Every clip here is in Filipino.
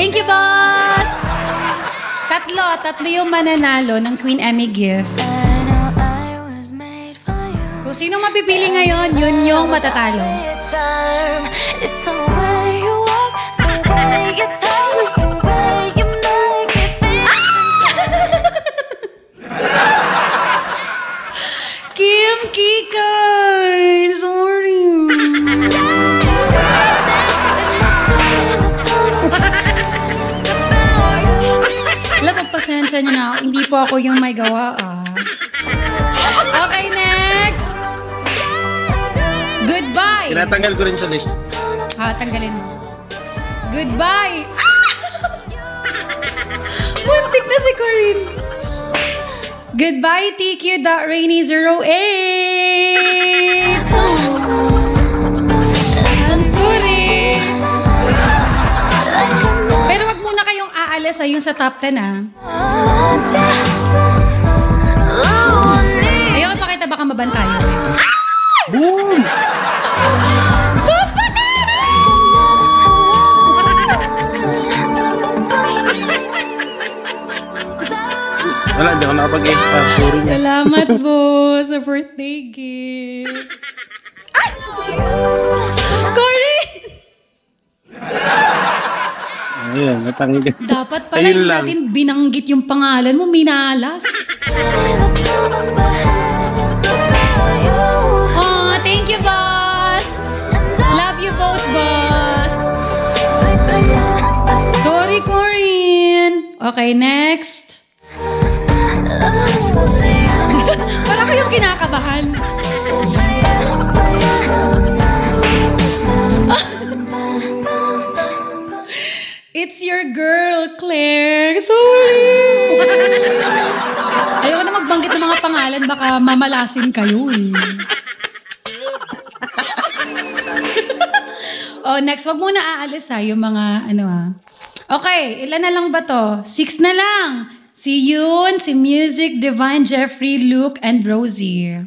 Thank you, boss! Tatlo yung mananalo ng Queen Emmy gift. Kung sino mapipili ngayon, yun yung matatalo. Kim Kikay! Sorry. Alam, magpasensya niyo na. Hindi po ako yung may gawa. Okay, next. Goodbye. Tinatanggal ko rin sa list. Tanggalin mo. Goodbye. Muntik na si Corinne. Goodbye, TQ.Rainy08. I'm sorry. Pero wag muna kayong aalis yung sa top 10, Ayoko pakita, baka mabantayan. Boom! Basta ka! Wala, hindi ako nakapag-extra. Sorry. Salamat po sa birthday gift. Ay! Corinne! Ayun, natanggal. Dapat pala hindi natin binanggit yung pangalan mo, minalas. Oh, thank you, boss. Love you both, boss. Sorry, Corinne. Okay, next. Para kayong kinakabahan. It's your girl, Claire. Sorry. Ayoko na magbanggit ng mga pangalan, baka mamalasin kayo Oh, next, wag muna aalis yung mga Okay, ilan na lang ba to? 6 na lang. Si Yoon, si Music, Divine, Jeffrey, Luke, and Rosie.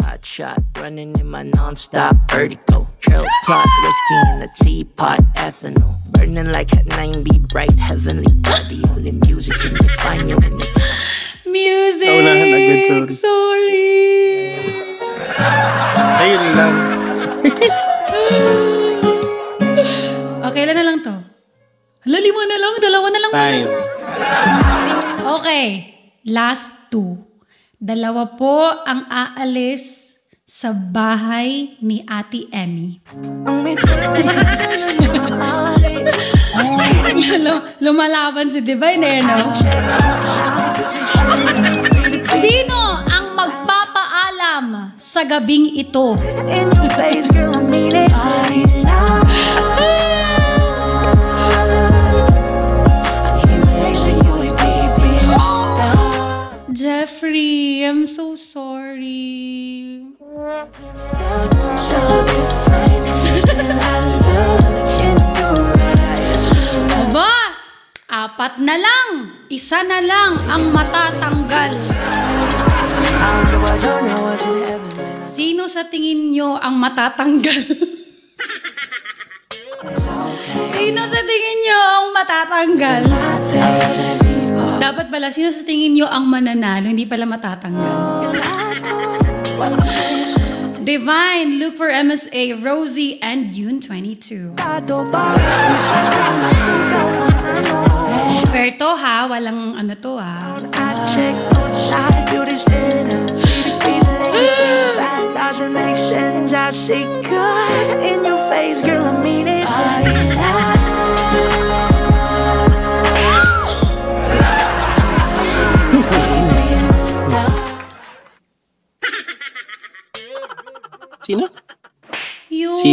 Hot shot, running in my non-stop vertigo. Trail plot, whiskey in the teapot, ethanol. Burning like at 9B, bright, heavenly body. Only music can define you in its... Music! Sorry! Ayun lang. Okay, ilan na lang to? Hala, 5 na lang, 2 na lang. Tayo. Okay, last 2. 2 po ang aalis sa bahay ni Ate Emmy. Lumalaban si Divine, no? Sino ang magpapaalam sa gabing ito? Jeffrey, I'm so sorry. Aba, 4 na lang. 1 na lang ang matatanggal. Sino sa tingin nyo ang matatanggal? Sino sa tingin nyo ang matatanggal? Dapat pala, sino sa tingin nyo ang mananalo? Hindi pala matatanggal. Divine, look for MSA, Rosie, and Yoon 22. Fair to walang to Sino? Yun. Si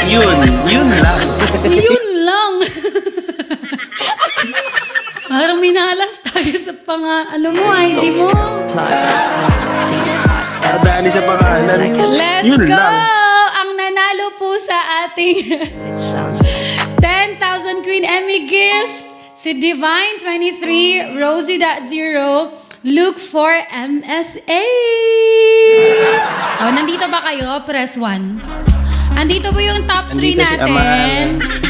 Yun. Yun lang. Yun lang. Parang minalas tayo sa ID mo. Dali sa pangalan. Let's Yun go! Lang. Ang nanalo po sa ating 10,000 Queen Emmy gift, si Divine 23, Rosie.0, Luke 4, MSA. Nandito ba kayo? Press 1. Andito po yung top 3 Andito si natin.